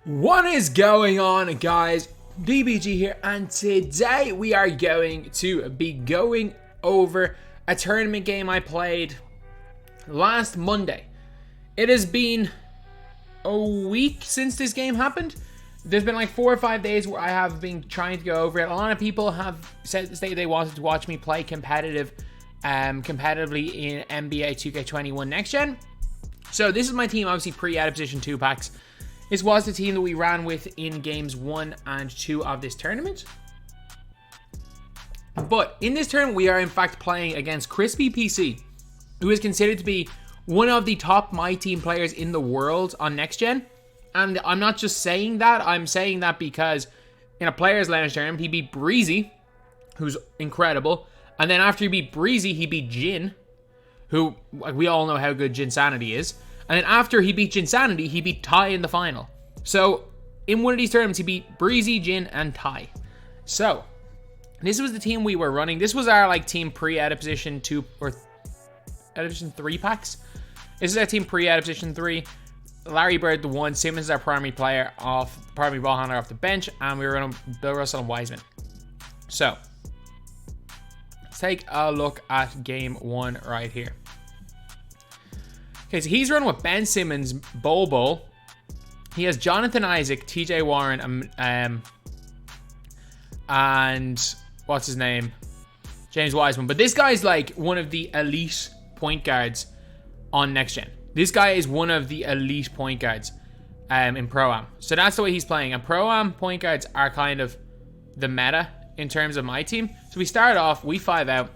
What is going on, guys? DBG here, and today we are going to be going over a tournament game I played last Monday. It has been a week since this game happened. There's been like 4 or 5 days where I have been trying to go over it. A lot of people have said they wanted to watch me play competitively in NBA 2K21 Next Gen. So this is my team, obviously pre-added position 2 packs. This was the team that we ran with in games 1 and 2 of this tournament. But in this tournament, we are in fact playing against Crispy PC, who is considered to be one of the top myteam players in the world on Next Gen. And I'm not just saying that, I'm saying that because in a Players Lounge tournament, he beat Breezy, who's incredible. And then after he beat Breezy, he beat Jin, who, like, we all know how good Jinsanity is. And then after he beat Jinsanity, he beat Ty in the final. So, in one of these tournaments, he beat Breezy, Jin, and Ty. So, this was the team we were running. This was our, like, team pre-added position 2 or added position 3 packs. This is our team pre-added position 3. Larry Bird, the 1. Simmons is our primary player primary ball handler off the bench. And we were running Bill Russell and Wiseman. So, let's take a look at game 1 right here. Okay, so he's running with Ben Simmons, Bobo. He has Jonathan Isaac, TJ Warren, and what's his name? James Wiseman. But this guy's like one of the elite point guards on Next Gen. This guy is one of the elite point guards in Pro-Am. So that's the way he's playing. And Pro-Am point guards are kind of the meta in terms of my team. So we start off, we 5 out.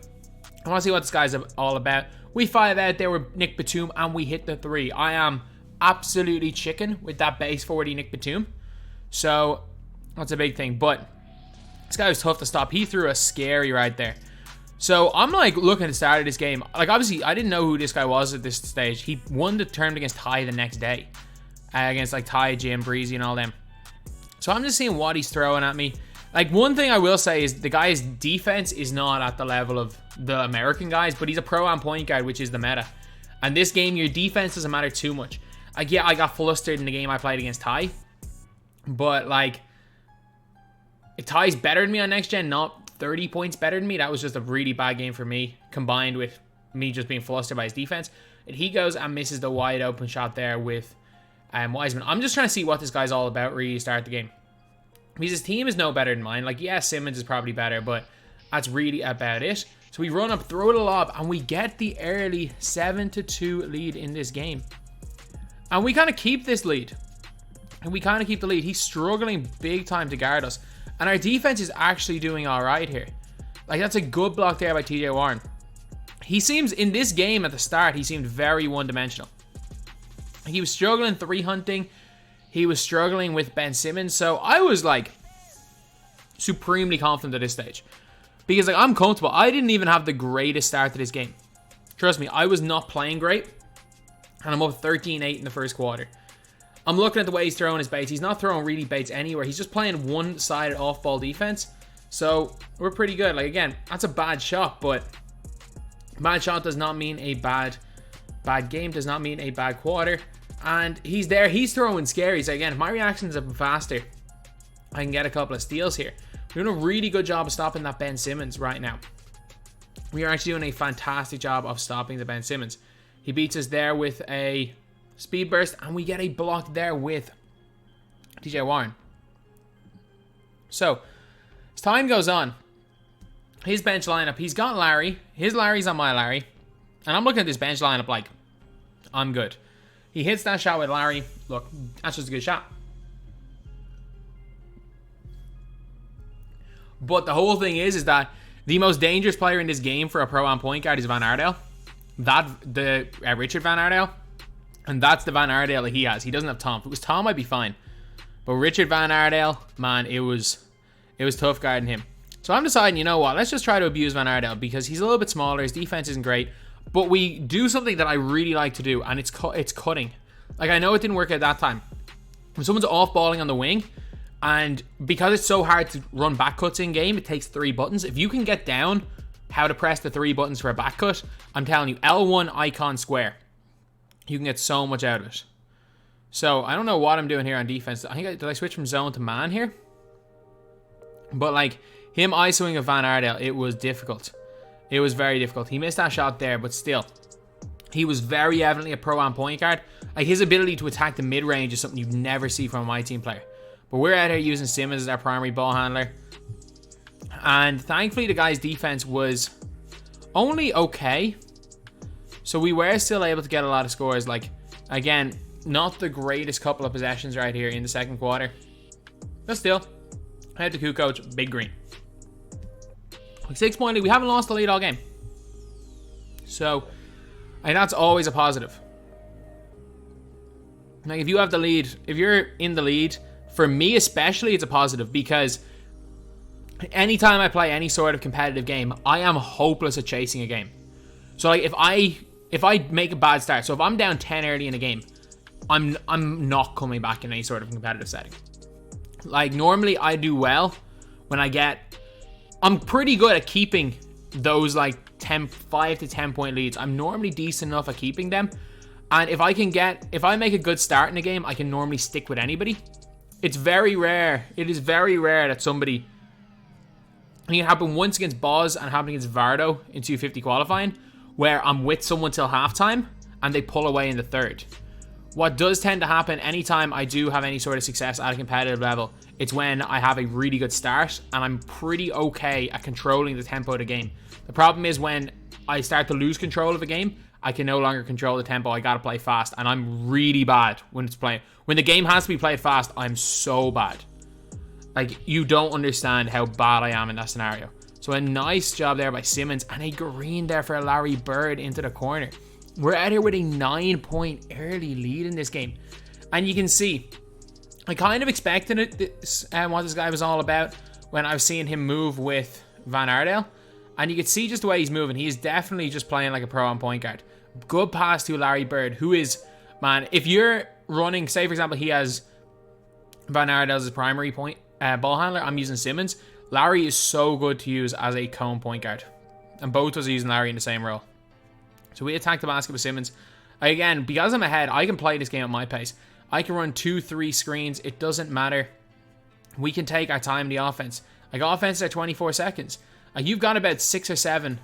I want to see what this guy's all about. We 5 out there with Nick Batum, and we hit the 3. I am absolutely chicken with that base 40 Nick Batum. So, that's a big thing. But this guy was tough to stop. He threw a scary right there. So, I'm like looking at the start of this game. Like, obviously, I didn't know who this guy was at this stage. He won the tournament against Ty the next day. Against like Ty, Jim, Breezy, and all them. So, I'm just seeing what he's throwing at me. Like, one thing I will say is the guy's defense is not at the level of the American guys, but he's a pro-am point guard, which is the meta. And this game, your defense doesn't matter too much. Like, yeah, I got flustered in the game I played against Ty. But, like, if Ty's better than me on Next Gen, not 30 points better than me, that was just a really bad game for me, combined with me just being flustered by his defense. And he goes and misses the wide open shot there with Wiseman. I'm just trying to see what this guy's all about really to start the game. Because his team is no better than mine. Like, yeah, Simmons is probably better, but that's really about it. So we run up, throw the lob, and we get the early 7-2 lead in this game. And we kind of keep this lead. And we kind of keep the lead. He's struggling big time to guard us. And our defense is actually doing all right here. Like, that's a good block there by TJ Warren. He seems, in this game at the start, he seemed very one-dimensional. He was struggling 3 hunting. He was struggling with Ben Simmons. So I was like supremely confident at this stage. Because like I'm comfortable. I didn't even have the greatest start to this game. Trust me, I was not playing great. And I'm up 13-8 in the first quarter. I'm looking at the way he's throwing his baits. He's not throwing really baits anywhere. He's just playing one-sided off-ball defense. So we're pretty good. Like again, that's a bad shot. But bad shot does not mean a bad game. Does not mean a bad quarter. And he's there. He's throwing scary. So again, if my reactions have been faster, I can get a couple of steals here. We're doing a really good job of stopping that Ben Simmons right now. We are actually doing a fantastic job of stopping the Ben Simmons. He beats us there with a speed burst, and we get a block there with TJ Warren. So, as time goes on, his bench lineup, he's got Larry. His Larry's on my Larry. And I'm looking at this bench lineup like, I'm good. He hits that shot with Larry. Look, that's just a good shot. But the whole thing is that the most dangerous player in this game for a pro-am point guard is Van Aardale. Richard Van Aardale. And that's the Van Aardale that he has. He doesn't have Tom. If it was Tom, I'd be fine. But Richard Van Aardale, man, it was tough guarding him. So I'm deciding, you know what? Let's just try to abuse Van Aardale because he's a little bit smaller. His defense isn't great. But we do something that I really like to do, and it's cutting. Like, I know it didn't work at that time. When someone's off-balling on the wing, and because it's so hard to run back cuts in game, it takes 3 buttons. If you can get down how to press the 3 buttons for a back cut, I'm telling you, L1 icon square. You can get so much out of it. So I don't know what I'm doing here on defense. I think did I switch from zone to man here? But like him isoing a Van Aardale, it was difficult. It was very difficult. He missed that shot there, but still, he was very evidently a pro on point guard. Like his ability to attack the mid range is something you'd never see from a my team player. But we're out here using Simmons as our primary ball handler, and thankfully the guy's defense was only okay. So we were still able to get a lot of scores. Like again, not the greatest couple of possessions right here in the second quarter, but still, head to Kukoc, big green. Like 6-point lead. We haven't lost the lead all game. So, and that's always a positive. Like, if you have the lead, if you're in the lead, for me especially, it's a positive because anytime I play any sort of competitive game, I am hopeless at chasing a game. So, like, if I make a bad start, so if I'm down 10 early in a game, I'm not coming back in any sort of competitive setting. Like, normally I do well when I'm pretty good at keeping those like 5 to 10 point leads. I'm normally decent enough at keeping them. And if I make a good start in a game, I can normally stick with anybody. It's very rare. It is very rare that somebody, I think it happened once against Boz and happened against Vardo in 250 qualifying, where I'm with someone till halftime and they pull away in the third. What does tend to happen anytime I do have any sort of success at a competitive level, it's when I have a really good start and I'm pretty okay at controlling the tempo of the game. The problem is when I start to lose control of a game, I can no longer control the tempo. I gotta play fast, and I'm really bad when it's playing. When the game has to be played fast, I'm so bad. Like, you don't understand how bad I am in that scenario. So a nice job there by Simmons, and a green there for Larry Bird into the corner. We're out here with a 9-point early lead in this game. And you can see, I kind of expected it, what this guy was all about when I was seeing him move with Van Aardale. And you can see just the way he's moving. He is definitely just playing like a pro on point guard. Good pass to Larry Bird, who is, man, if you're running, say for example, he has Van Aardale as his primary ball handler. I'm using Simmons. Larry is so good to use as a cone point guard. And both of us are using Larry in the same role. So we attack the basket with Simmons. Again, because I'm ahead, I can play this game at my pace. I can run 2-3 screens. It doesn't matter. We can take our time in the offense. Like, offense are 24 seconds. Like, you've got about 6 or 7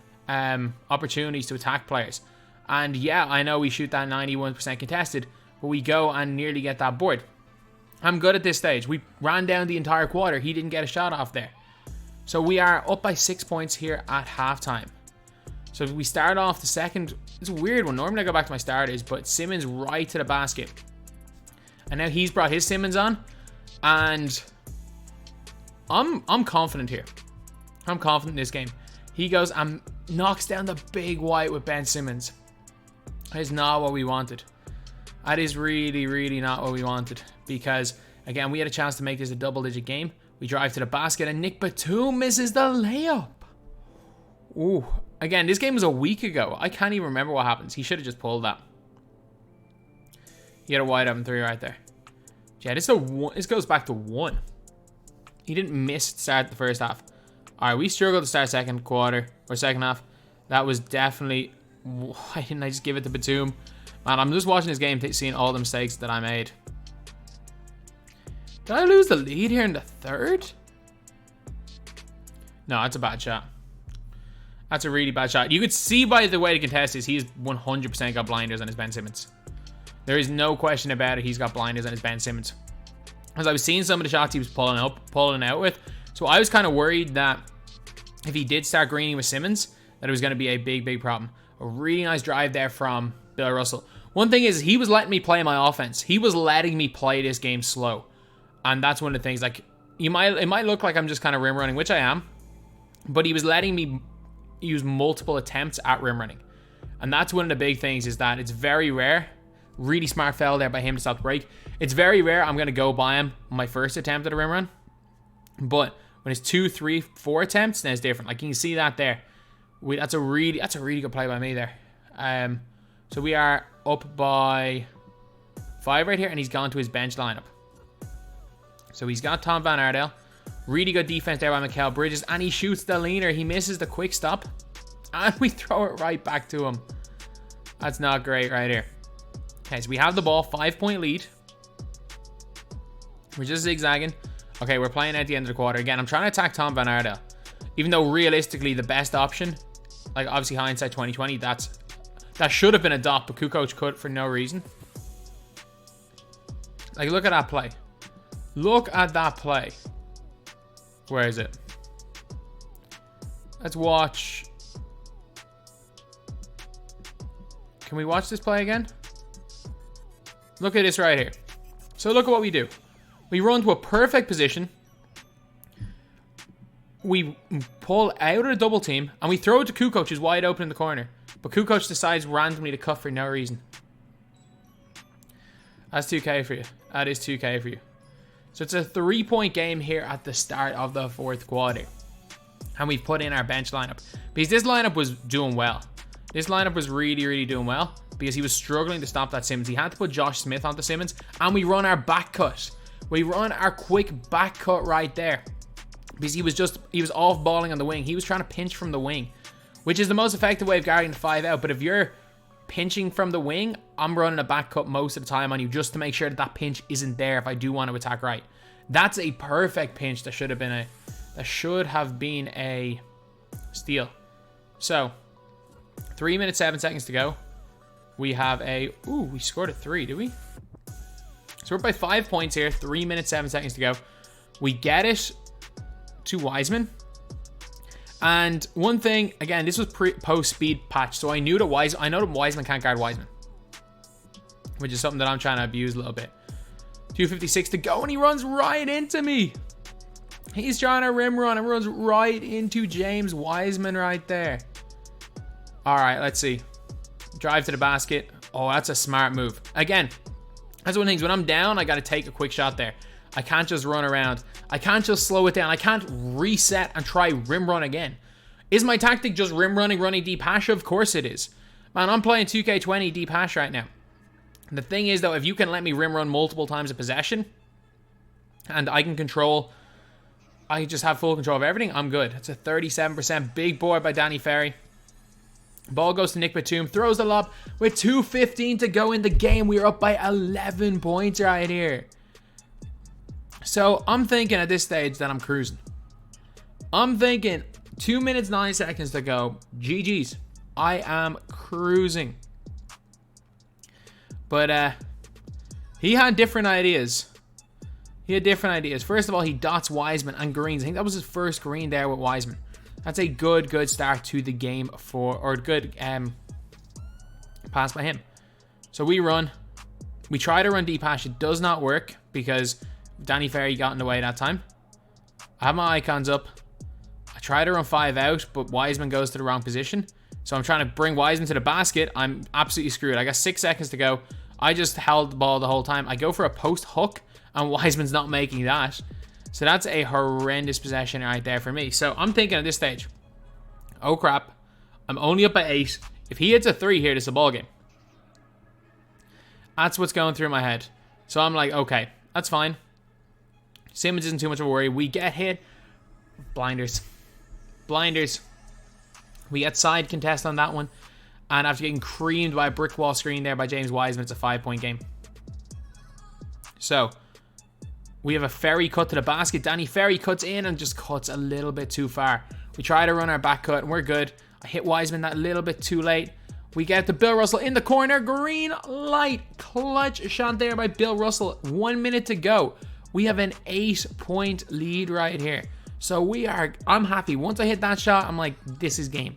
opportunities to attack players. And yeah, I know we shoot that 91% contested, but we go and nearly get that board. I'm good at this stage. We ran down the entire quarter. He didn't get a shot off there. So we are up by 6 points here at halftime. So if we start off the second, it's a weird one. Normally I go back to my starters, but Simmons right to the basket. And now he's brought his Simmons on. And I'm confident here. I'm confident in this game. He goes and knocks down the big white with Ben Simmons. That is not what we wanted. That is really, really not what we wanted. Because, again, we had a chance to make this a double-digit game. We drive to the basket, and Nick Batum misses the layup. Ooh. Again, this game was a week ago. I can't even remember what happens. He should have just pulled that. He had a wide open 3 right there. Yeah, this goes back to 1. He didn't miss to start the first half. All right, we struggled to start second quarter or second half. That was definitely... Why didn't I just give it to Batum? Man, I'm just watching this game, seeing all the mistakes that I made. Did I lose the lead here in the third? No, that's a bad shot. That's a really bad shot. You could see by the way the contest is, he's 100% got blinders on his Ben Simmons. There is no question about it. He's got blinders on his Ben Simmons. As I was seeing some of the shots he was pulling out with. So I was kind of worried that if he did start greening with Simmons, that it was going to be a big, big problem. A really nice drive there from Bill Russell. One thing is, he was letting me play my offense. He was letting me play this game slow. And that's one of the things, like, it might look like I'm just kind of rim running, which I am. But he was letting me use multiple attempts at rim running. And that's one of the big things, is that it's very rare. Really smart foul there by him to stop the break. It's very rare I'm going to go by him on my first attempt at a rim run. But when it's 2, 3, 4 attempts, then it's different. Like, you can see that there. That's a really good play by me there. So we are up by 5 right here, and he's gone to his bench lineup. So he's got Tom Van Aardale. Really good defense there by Mikal Bridges, and he shoots the leaner. He misses the quick stop, and we throw it right back to him. That's not great right here. Okay, so we have the ball, 5-point lead. We're just zigzagging. Okay, we're playing at the end of the quarter. Again, I'm trying to attack Tom Van Ardel. Even though realistically the best option, like obviously hindsight 2020, that should have been a dot, but Kukoc cut for no reason. Like, look at that play. Look at that play. Where is it? Let's watch. Can we watch this play again? Look at this right here. So look at what we do. We run to a perfect position. We pull out of the double team, and we throw it to Kukoc, who's wide open in the corner. But Kukoc decides randomly to cut for no reason. That's 2K for you. That is 2K for you. So it's a 3-point game here at the start of the fourth quarter. And we've put in our bench lineup. Because this lineup was doing well. This lineup was really, really doing well. Because he was struggling to stop that Simmons. He had to put Josh Smith onto Simmons. And we run our back cut. We run our quick back cut right there. Because he was off balling on the wing. He was trying to pinch from the wing. Which is the most effective way of guarding the 5 out. But if you're pinching from the wing, I'm running a back cut most of the time on you just to make sure that that pinch isn't there if I do want to attack right. That's a perfect pinch. That should have been a steal. So 3 minutes 7 seconds to go. We have we scored a 3, did we? So we're up by 5 points here. 3 minutes 7 seconds to go. We get it to Wiseman. And one thing, again, this was post speed patch, so I know that Wiseman can't guard Wiseman, which is something that I'm trying to abuse a little bit. 2:56 to go, and he runs right into me. He's trying to rim run and runs right into James Wiseman right there. All right, let's see. Drive to the basket. Oh, that's a smart move. Again, that's one of the things. When I'm down, I got to take a quick shot there. I can't just run around. I can't just slow it down. I can't reset and try rim run again. Is my tactic just rim running deep hash? Of course it is. Man, I'm playing 2K20 deep hash right now. The thing is, though, if you can let me rim run multiple times a possession, and I just have full control of everything, I'm good. It's a 37%. Big board by Danny Ferry. Ball goes to Nick Batum. Throws the lob with 2:15 to go in the game. We are up by 11 points right here. So I'm thinking at this stage that I'm cruising. I'm thinking 2 minutes 9 seconds to go. GG's. I am cruising. But he had different ideas. First of all, he dots Wiseman and greens. I think that was his first green there with Wiseman. That's a good start to the game good pass by him. So we run. We try to run deep hash. It does not work because Danny Ferry got in the way that time. I have my icons up. I try to run 5 out, but Wiseman goes to the wrong position. So I'm trying to bring Wiseman to the basket. I'm absolutely screwed. I got 6 seconds to go. I just held the ball the whole time. I go for a post hook, and Wiseman's not making that. So that's a horrendous possession right there for me. So I'm thinking at this stage, oh crap, I'm only up by 8. If he hits a 3 here, this is a ball game. That's what's going through my head. So I'm like, okay, that's fine. Simmons isn't too much of a worry. We get hit. Blinders. We get side contest on that one. And after getting creamed by a brick wall screen there by James Wiseman, it's a 5-point game. So we have a Ferry cut to the basket. Danny Ferry cuts in and just cuts a little bit too far. We try to run our back cut and we're good. I hit Wiseman that little bit too late. We get to Bill Russell in the corner. Green light. Clutch shot there by Bill Russell. 1 minute to go. We have an 8-point lead right here. So I'm happy. Once I hit that shot, I'm like, this is game.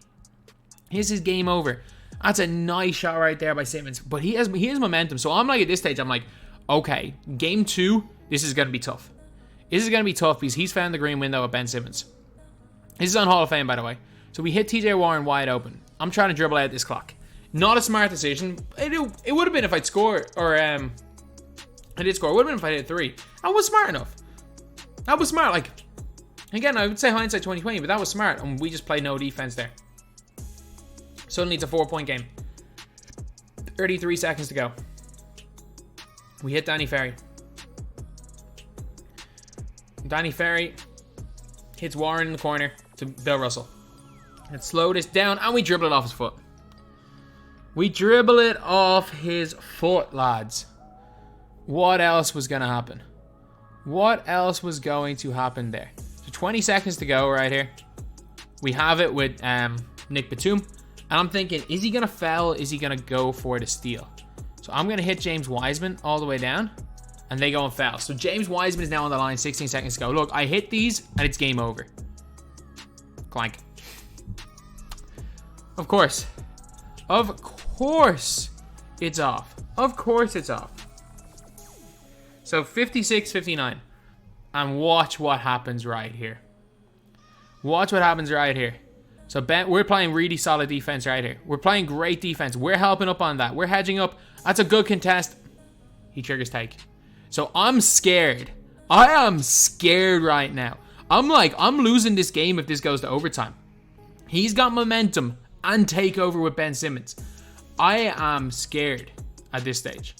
This is game over. That's a nice shot right there by Simmons. But he has momentum. So I'm like, at this stage, I'm like, okay, game 2, this is going to be tough. This is going to be tough because he's found the green window at Ben Simmons. This is on Hall of Fame, by the way. So we hit TJ Warren wide open. I'm trying to dribble out this clock. Not a smart decision. It would have been if I'd scored, or I did score. It would have been if I hit 3. I was smart enough. That was smart. Like, again, I would say hindsight 2020, but that was smart. And we just played no defense there. Suddenly it's a 4-point game. 33 seconds to go. We hit Danny Ferry. Danny Ferry hits Warren in the corner to Bill Russell. Let's slow this down, and we dribble it off his foot. We dribble it off his foot, lads. What else was going to happen? What else was going to happen there? So 20 seconds to go right here. We have it with Nick Batum. And I'm thinking, is he going to foul? Is he going to go for the steal? So I'm going to hit James Wiseman all the way down. And they go and foul. So James Wiseman is now on the line. 16 seconds to go. Look, I hit these and it's game over. Clank. Of course. Of course it's off. Of course it's off. So 56-59. And watch what happens right here. Watch what happens right here. So Ben, we're playing really solid defense right here. We're playing great defense. We're helping up on that. We're hedging up. That's a good contest. He triggers take. So I'm scared. I am scared right now. I'm losing this game if this goes to overtime. He's got momentum and takeover with Ben Simmons. I am scared at this stage.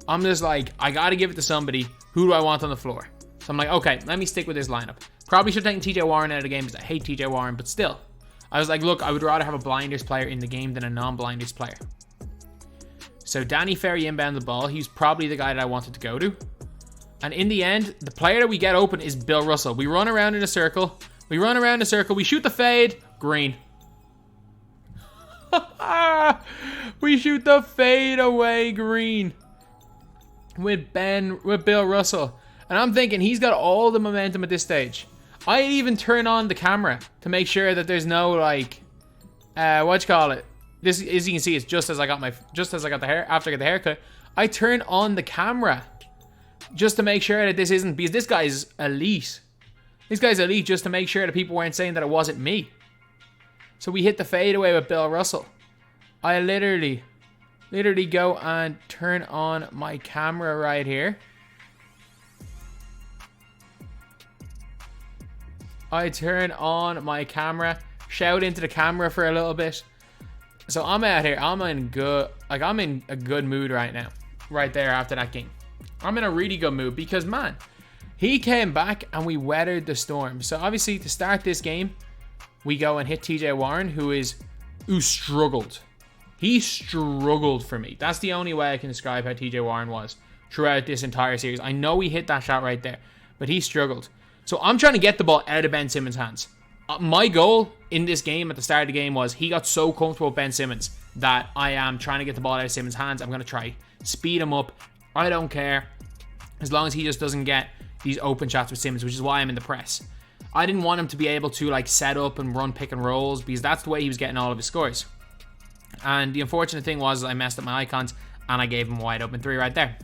I'm just like, I got to give it to somebody. Who do I want on the floor? So I'm like, okay, let me stick with this lineup. Probably should have taken TJ Warren out of the game because I hate TJ Warren, but still. I was like, look, I would rather have a blinders player in the game than a non-blinders player. So Danny Ferry inbound the ball. He's probably the guy that I wanted to go to. And in the end, the player that we get open is Bill Russell. We run around in a circle. We run around a circle. We shoot the fade. Green. We shoot the fade away green. With Bill Russell. And I'm thinking he's got all the momentum at this stage. I even turn on the camera to make sure that there's no like, This, as you can see, it's just as I got the hair, after I got the haircut. I turn on the camera just to make sure that this isn't, because this guy's elite. This guy's elite just to make sure that people weren't saying that it wasn't me. So we hit the fadeaway with Bill Russell. I literally go and turn on my camera right here. I turn on my camera, shout into the camera for a little bit. So I'm out here. I'm in a good mood right now. Right there after that game. I'm in a really good mood because, man, he came back and we weathered the storm. So obviously to start this game, we go and hit TJ Warren, who struggled. He struggled for me. That's the only way I can describe how TJ Warren was throughout this entire series. I know he hit that shot right there, but he struggled. So I'm trying to get the ball out of Ben Simmons' hands. My goal in this game at the start of the game was he got so comfortable with Ben Simmons that I am trying to get the ball out of Simmons' hands. I'm going to try speed him up. I don't care as long as he just doesn't get these open shots with Simmons, which is why I'm in the press. I didn't want him to be able to like set up and run pick and rolls because that's the way he was getting all of his scores. And the unfortunate thing was I messed up my icons and I gave him a wide open three right there.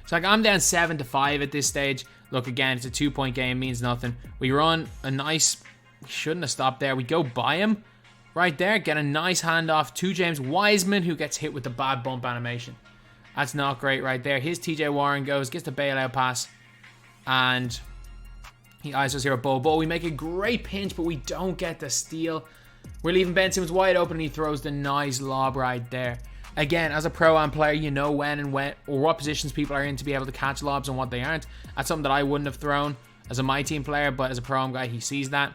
So like I'm down 7-5 at this stage. Look, again, it's a 2-point game, means nothing. We run a nice, we shouldn't have stopped there. We go by him right there, get a nice handoff to James Wiseman, who gets hit with the bad bump animation. That's not great right there. His TJ Warren goes, gets the bailout pass, and he ISOs here at Bol. We make a great pinch, but we don't get the steal. We're leaving Ben Simmons wide open, and he throws the nice lob right there. Again, as a pro-am player, you know when or what positions people are in to be able to catch lobs and what they aren't. That's something that I wouldn't have thrown as a myteam player, but as a pro-am guy, he sees that.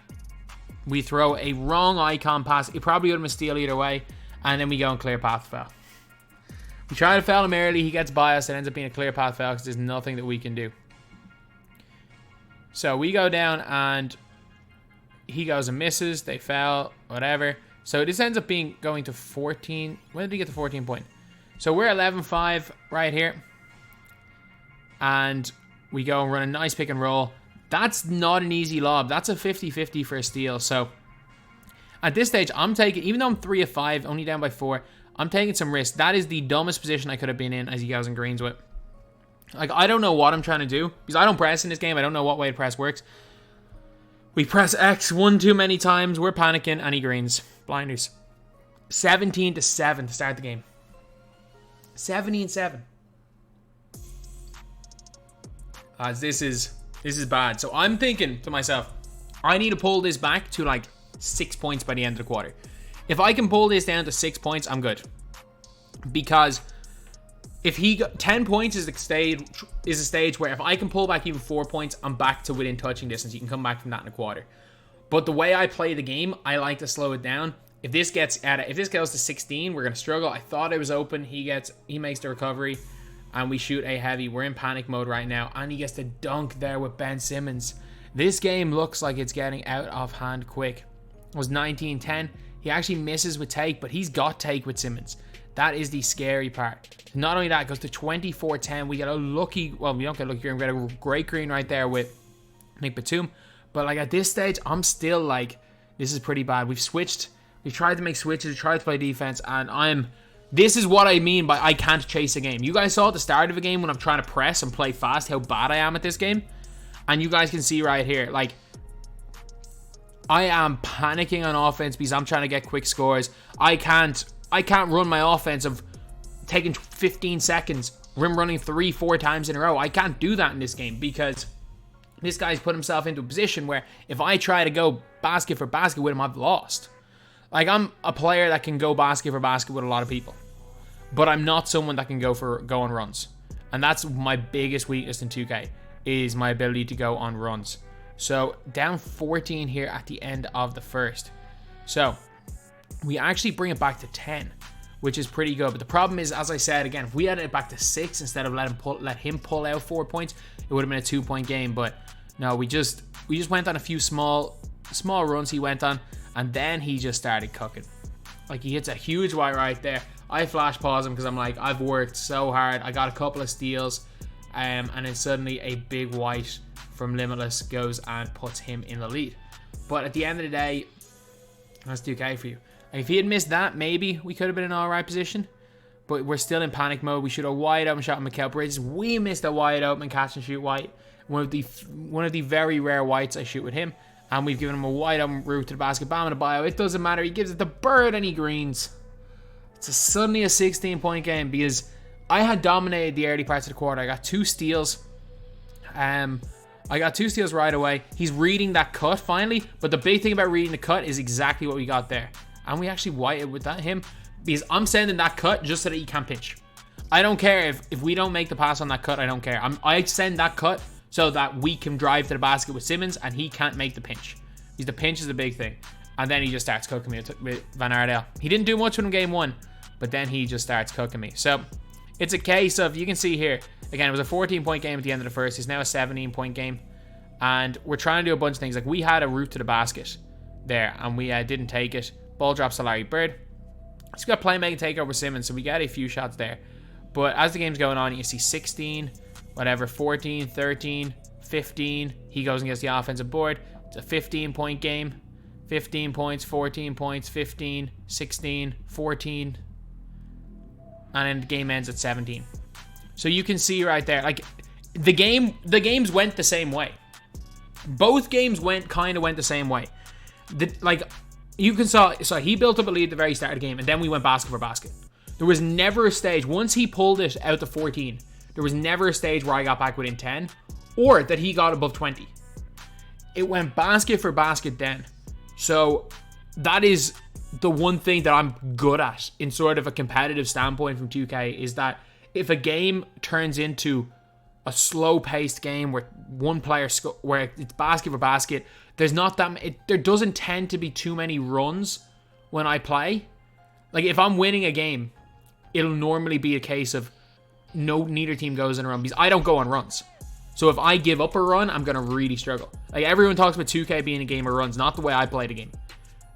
We throw a wrong icon pass. It probably would have been a steal either way, and then we go and clear path foul. We try to foul him early. He gets by us. It ends up being a clear path foul because there's nothing that we can do. So we go down, and he goes and misses. They foul, whatever. So this ends up going to 14. When did he get the 14 point? So we're 11-5 right here. And we go and run a nice pick and roll. That's not an easy lob. That's a 50-50 for a steal. So at this stage, I'm taking, even though I'm 3 of 5, only down by 4, I'm taking some risks. That is the dumbest position I could have been in as he goes and greens with. Like, I don't know what I'm trying to do. Because I don't press in this game. I don't know what way to press works. We press X one too many times. We're panicking and he greens. Blinders. 17-7 to start the game. 17-7. This is bad. So I'm thinking to myself, I need to pull this back to like 6 points by the end of the quarter. If I can pull this down to 6 points, I'm good. Because if he got 10 points is a stage where if I can pull back even 4 points, I'm back to within touching distance. You can come back from that in a quarter. But the way I play the game, I like to slow it down. If this goes to 16, we're gonna struggle. I thought it was open. He makes the recovery, and we shoot a heavy. We're in panic mode right now, and he gets the dunk there with Ben Simmons. This game looks like it's getting out of hand quick. It was 19-10. He actually misses with take, but he's got take with Simmons. That is the scary part. Not only that, it goes to 24-10. We get a lucky, well, we don't get a lucky green. We get a great green right there with Nick Batum. But like at this stage, I'm still like, this is pretty bad. We've switched. We've tried to make switches. We tried to play defense, and this is what I mean by I can't chase a game. You guys saw at the start of a game when I'm trying to press and play fast how bad I am at this game. And you guys can see right here, like, I am panicking on offense because I'm trying to get quick scores. I can't run my offense of taking 15 seconds, rim running 3-4 times in a row. I can't do that in this game because this guy's put himself into a position where if I try to go basket for basket with him, I've lost. Like, I'm a player that can go basket for basket with a lot of people, but I'm not someone that can go on runs. And that's my biggest weakness in 2K, is my ability to go on runs. So down 14 here at the end of the first. So we actually bring it back to 10, which is pretty good. But the problem is, as I said, again, if we had it back to 6 instead of let him pull out 4 points, it would have been a 2-point game. But no, we just went on a few small runs he went on, and then he just started cooking. Like, he hits a huge white right there. I flash pause him because I'm like, I've worked so hard. I got a couple of steals, and then suddenly a big white from Limitless goes and puts him in the lead. But at the end of the day, that's 2K for you. And if he had missed that, maybe we could have been in an alright position. But we're still in panic mode. We shoot a wide open shot with Mikal Bridges. We missed a wide open catch and shoot white. One of the very rare whites I shoot with him. And we've given him a wide open route to the basket. Bam and a bio. It doesn't matter. He gives it to Bird and he greens. It's suddenly a 16-point game because I had dominated the early parts of the quarter. I got 2 steals. I got 2 steals right away. He's reading that cut finally. But the big thing about reading the cut is exactly what we got there. And we actually whited with him because I'm sending that cut just so that he can't pinch. I don't care if we don't make the pass on that cut. I don't care. I send that cut so that we can drive to the basket with Simmons and he can't make the pinch. Because the pinch is the big thing. And then he just starts cooking me with Van Aerdel. He didn't do much with him game 1, but then he just starts cooking me. So it's a case of, you can see here, again, it was a 14-point game at the end of the first. It's now a 17-point game. And we're trying to do a bunch of things. Like, we had a route to the basket there, and we didn't take it. Ball drops to Larry Bird. He's got playmaking takeover Simmons, so we get a few shots there. But as the game's going on, you see 16, whatever, 14, 13, 15. He goes and gets the offensive board. It's a 15-point game. 15 points, 14 points, 15, 16, 14. And then the game ends at 17. So you can see right there, like, the games went the same way. Both games kind of went the same way. You can saw he built up a lead at the very start of the game, and then we went basket for basket. There was never a stage, once he pulled it out to 14, there was never a stage where I got back within 10, or that he got above 20. It went basket for basket then. So that is the one thing that I'm good at in sort of a competitive standpoint from 2K, is that if a game turns into a slow-paced game where one player where it's basket for basket, there's not that there doesn't tend to be too many runs when I play. Like, if I'm winning a game, it'll normally be a case of neither team goes on a run because I don't go on runs. So if I give up a run, I'm gonna really struggle. Like, everyone talks about 2K being a game of runs, not the way I play the game.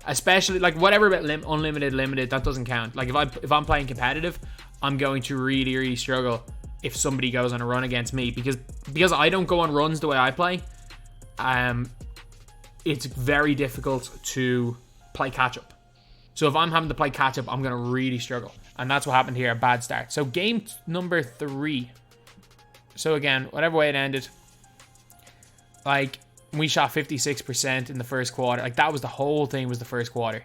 Especially, like, whatever about unlimited, limited, that doesn't count. Like, if I'm playing competitive, I'm going to really, really struggle if somebody goes on a run against me because I don't go on runs the way I play. It's very difficult to play catch up. So if I'm having to play catch up, I'm going to really struggle. And that's what happened here, a bad start. So game number 3. So again, whatever way it ended, like, we shot 56% in the first quarter. Like, that was the whole thing, was the first quarter.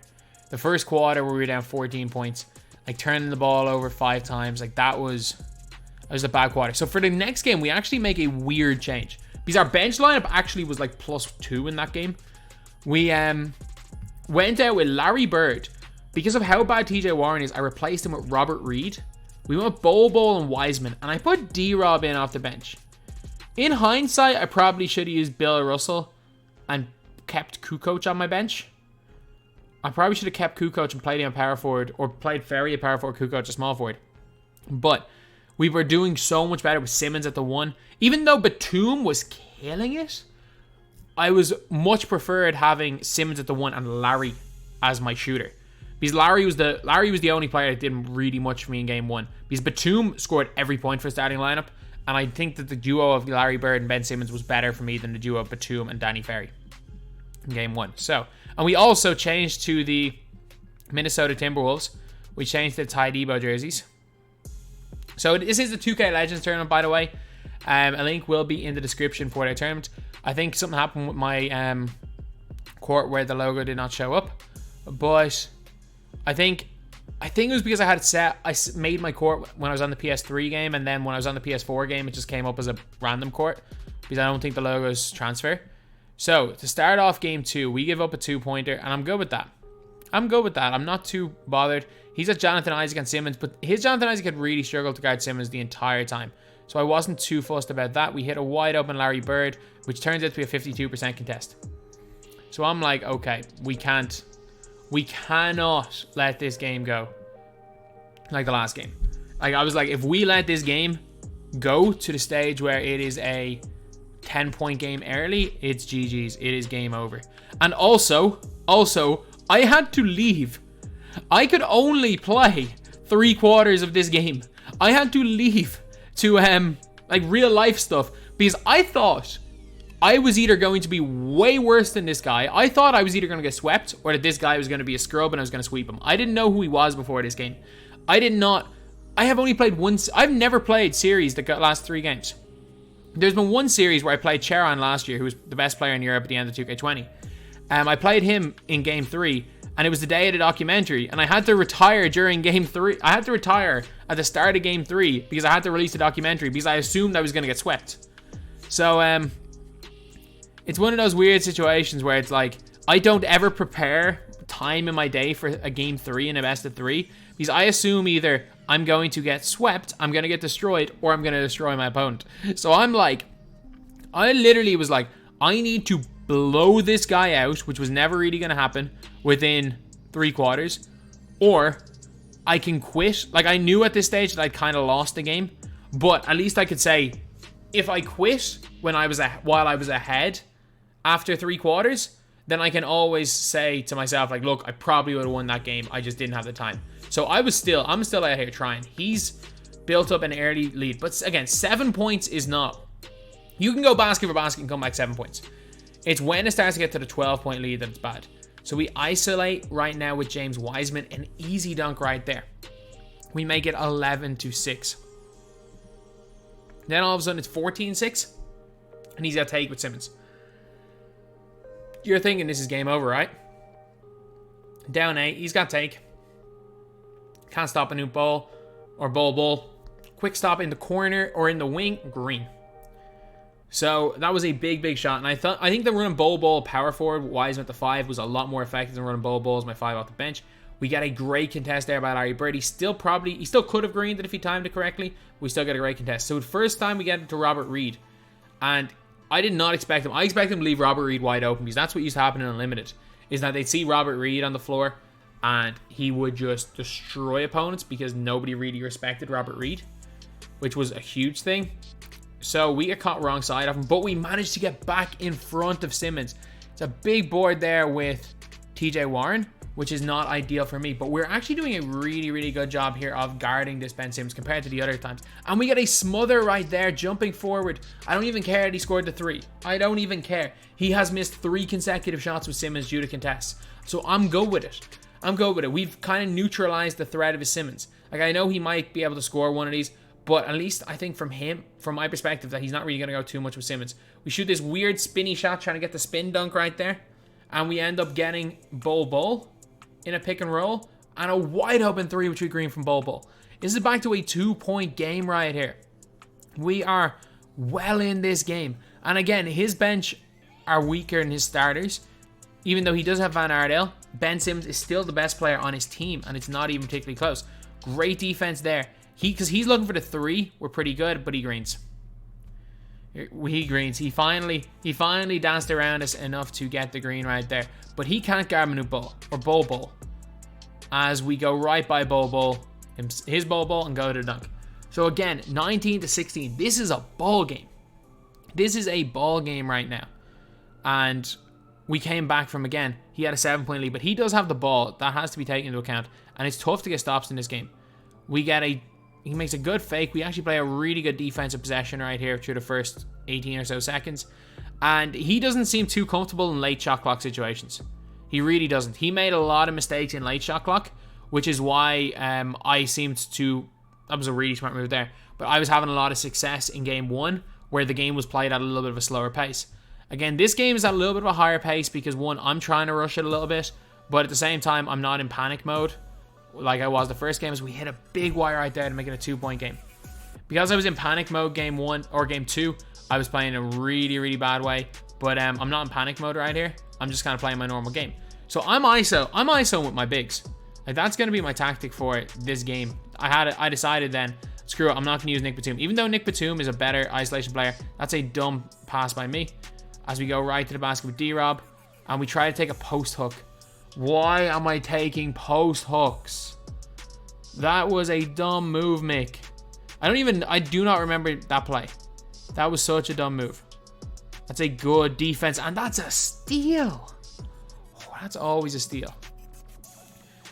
The first quarter where we were down 14 points, like, turning the ball over 5 times, like, that was a bad quarter. So for the next game, we actually make a weird change because our bench lineup actually was like +2 in that game. We went out with Larry Bird. Because of how bad TJ Warren is, I replaced him with Robert Reed. We went with Bol and Wiseman, and I put D-Rob in off the bench. In hindsight, I probably should have used Bill Russell and kept Kukoc on my bench. I probably should have kept Kukoc and played him a power forward, or played Ferry a power forward, Kukoc a small forward. But We were doing so much better with Simmons at the 1. Even though Batum was killing it, I was much preferred having Simmons at the 1 and Larry as my shooter. Because Larry was the only player that did really much for me in game 1. Because Batum scored every point for starting lineup. And I think that the duo of Larry Bird and Ben Simmons was better for me than the duo of Batum and Danny Ferry in game 1. So, and we also changed to the Minnesota Timberwolves. We changed the Ty Debo jerseys. So this is the 2K Legends tournament, by the way. A link will be in the description for their tournament. I think something happened with my court where the logo did not show up. But I think it was because I had it set. I made my court when I was on the PS3 game, and then when I was on the PS4 game, it just came up as a random court because I don't think the logos transfer. So to start off game 2, we give up a 2-pointer, and I'm good with that. I'm not too bothered. He's at Jonathan Isaac and Simmons, but his Jonathan Isaac had really struggled to guard Simmons the entire time. So I wasn't too fussed about that. We hit a wide open Larry Bird, which turns out to be a 52% contest. So I'm like, okay, we cannot let this game go like the last game. Like, I was like, if we let this game go to the stage where it is a 10-point game early, it's GG's. It is game over. And also, I had to leave. I could only play 3/4 of this game. I had to leave to like real life stuff because I thought I was either going to be way worse than this guy. I thought I was either going to get swept or that this guy was going to be a scrub and I was going to sweep him. I didn't know who he was before this game. I have only played once. I've never played series that got last 3 games. There's been one series where I played Charon last year, who was the best player in Europe at the end of 2K20. I played him in game 3, and it was the day of the documentary, and I had to retire during game 3. I had to retire at the start of game 3 because I had to release the documentary because I assumed I was going to get swept. So, it's one of those weird situations where it's like, I don't ever prepare time in my day for a game 3 in a best of 3 because I assume either I'm going to get swept, I'm going to get destroyed, or I'm going to destroy my opponent. So I'm like, I literally was like, I need to blow this guy out, which was never really going to happen within 3/4, or I can quit. Like, I knew at this stage that I'd kind of lost the game, but at least I could say, if I quit while I was ahead after 3/4, then I can always say to myself, like, look, I probably would have won that game. I just didn't have the time. So I'm still out here trying. He's built up an early lead. But again, 7 points is not... You can go basket for basket and come back 7 points. It's when it starts to get to the 12-point lead that it's bad. So we isolate right now with James Wiseman. An easy dunk right there. We make it 11-6. Then all of a sudden it's 14-6. And he's got to take with Simmons. You're thinking this is game over, right? Down 8. He's got to take. Can't stop a new ball or ball. Quick stop in the corner or in the wing. Green. So that was a big shot. And I think the running ball power forward Wiseman at the 5 was a lot more effective than running ball as my 5 off the bench. We got a great contest there by Larry Bird. He still could have greened it if he timed it correctly. We still got a great contest. So the first time we get it to Robert Reed. And I did not expect him. I expected him to leave Robert Reed wide open because that's what used to happen in Unlimited. Is that they'd see Robert Reed on the floor and he would just destroy opponents because nobody really respected Robert Reed, which was a huge thing. So we get caught wrong side of him, but we managed to get back in front of Simmons. It's a big board there with TJ Warren, which is not ideal for me, but we're actually doing a really good job here of guarding this Ben Simmons compared to the other times. And we get a smother right there, jumping forward. I don't even care that he scored the 3. I don't even care. He has missed 3 consecutive shots with Simmons due to contests. So I'm good with it. We've kind of neutralized the threat of his Simmons. Like, I know he might be able to score one of these, but at least I think from my perspective, that he's not really going to go too much with Simmons. We shoot this weird spinny shot trying to get the spin dunk right there. And we end up getting Bol in a pick and roll. And a wide open 3, which we green from Bol. This is back to a 2-point game right here. We are well in this game. And again, his bench are weaker than his starters. Even though he does have Van Aardale, Ben Simmons is still the best player on his team. And it's not even particularly close. Great defense there. Because he's looking for the 3. We're pretty good, but he greens. He finally danced around us enough to get the green right there. But he can't guard Manute Bol or Bol. As we go right by Bol, his Bol, and go to the dunk. So again, 19-16. This is a ball game. This is a ball game right now. And we came back from, again, he had a 7-point lead, but he does have the ball. That has to be taken into account. And it's tough to get stops in this game. He makes a good fake. We actually play a really good defensive possession right here through the first 18 or so seconds. And he doesn't seem too comfortable in late shot clock situations. He really doesn't. He made a lot of mistakes in late shot clock, which is why I seemed to... That was a really smart move there. But I was having a lot of success in game 1, where the game was played at a little bit of a slower pace. Again, this game is at a little bit of a higher pace because, one, I'm trying to rush it a little bit, but at the same time, I'm not in panic mode like I was the first game, as we hit a big wire right there to make it a 2-point game. Because I was in panic mode game 1 or game 2, I was playing a really, really bad way, but I'm not in panic mode right here. I'm just kind of playing my normal game. So I'm ISO with my bigs. Like, that's going to be my tactic for this game. I decided then, screw it, I'm not going to use Nick Batum. Even though Nick Batum is a better isolation player, that's a dumb pass by me. As we go right to the basket with D-Rob, and we try to take a post hook. Why am I taking post hooks? That was a dumb move, Mick. I do not remember that play. That was such a dumb move. That's a good defense, and that's a steal. Oh, that's always a steal.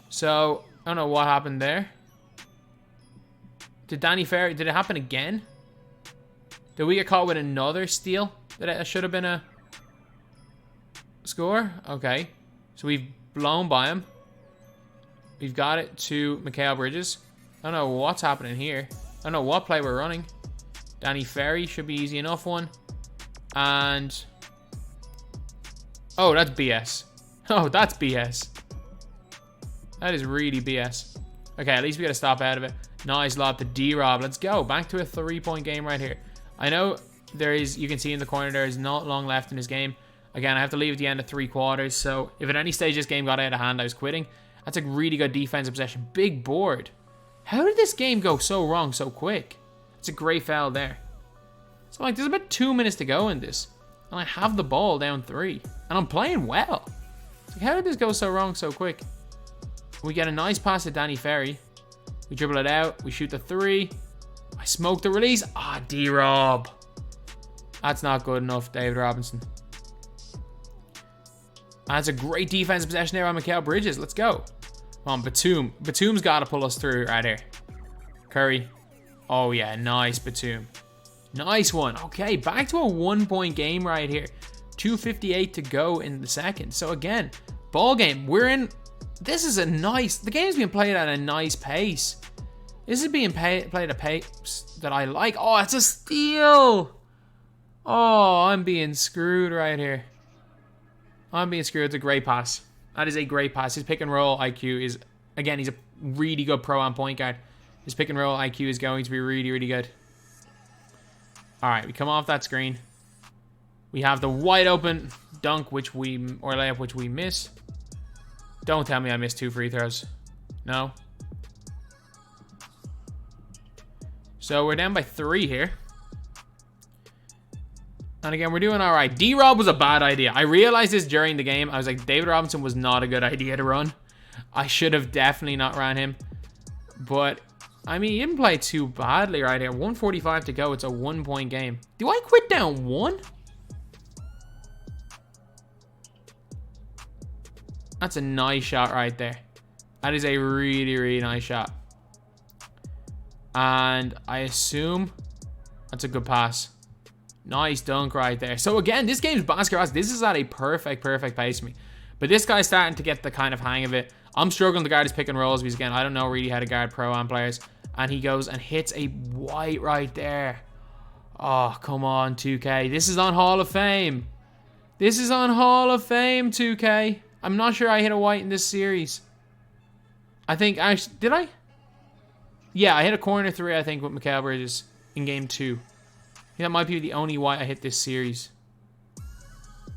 So, I don't know what happened there. Did it happen again? Did we get caught with another steal? That should have been a score? Okay. So we've blown by him. We've got it to Mikal Bridges. I don't know what's happening here. I don't know what play we're running. Danny Ferry should be easy enough one. And... oh, that's BS. Oh, that's BS. That is really BS. Okay, at least we got to stop out of it. Nice lob to D-Rob. Let's go. Back to a 3-point game right here. I know there is, you can see in the corner, there is not long left in this game. Again, I have to leave at the end of 3 quarters. So if at any stage this game got out of hand, I was quitting. That's a really good defensive possession. Big board. How did this game go so wrong so quick? It's a great foul there. So like, there's about 2 minutes to go in this. And I have the ball down 3. And I'm playing well. Like, how did this go so wrong so quick? We get a nice pass to Danny Ferry. We dribble it out. We shoot the 3. I smoke the release. Ah, D-Rob. That's not good enough, David Robinson. That's a great defensive possession there on Mikal Bridges. Let's go. Come on, Batum. Batum's got to pull us through right here. Curry. Oh, yeah. Nice, Batum. Nice one. Okay, back to a 1-point game right here. 2:58 to go in the second. So, again, ball game. We're in... This is a nice... The game's being played at a nice pace. This is being played at a pace that I like. Oh, it's a steal. Oh, I'm being screwed right here. I'm being screwed. It's a great pass. That is a great pass. His pick and roll IQ is... Again, he's a really good pro on point guard. His pick and roll IQ is going to be really, really good. All right, we come off that screen. We have the wide open dunk, or layup, which we miss. Don't tell me I missed 2 free throws. No. So we're down by 3 here. And again, we're doing all right. D-Rob was a bad idea. I realized this during the game. I was like, David Robinson was not a good idea to run. I should have definitely not ran him. But, I mean, he didn't play too badly right here. 1:45 to go. It's a 1-point game. Do I quit down 1? That's a nice shot right there. That is a really, really nice shot. And I assume that's a good pass. Nice dunk right there. So again, this game's basketball. This is at a perfect pace for me. But this guy's starting to get the kind of hang of it. I'm struggling to guard his pick and rolls because, again, I don't know really how to guard pro-am players. And he goes and hits a white right there. Oh, come on, 2K. This is on Hall of Fame. This is on Hall of Fame, 2K. I'm not sure I hit a white in this series. I think, actually, did I? Yeah, I hit a corner 3, I think, with Mikal Bridges in game 2. I think that might be the only white I hit this series.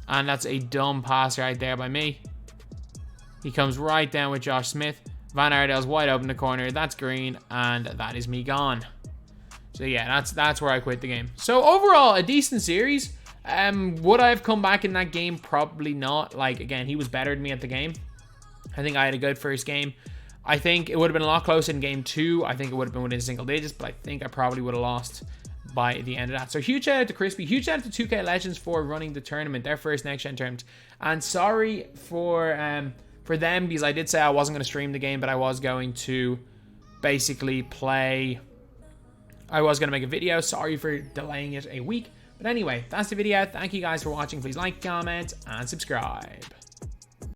And that's a dumb pass right there by me. He comes right down with Josh Smith. Van Ardell's wide open in the corner. That's green, and that is me gone. So yeah, that's where I quit the game. So overall, a decent series. Would I have come back in that game? Probably not. Like, again, he was better than me at the game. I think I had a good first game. I think it would have been a lot closer in game 2. I think it would have been within single digits, but I think I probably would have lost by the end of that. So huge shout out to Crispy. Huge shout out to 2K Legends for running the tournament, their first next gen tournament. And sorry for them, because I did say I wasn't going to stream the game, but I was going to basically play. I was going to make a video. Sorry for delaying it a week. But anyway, that's the video. Thank you guys for watching. Please like, comment, and subscribe.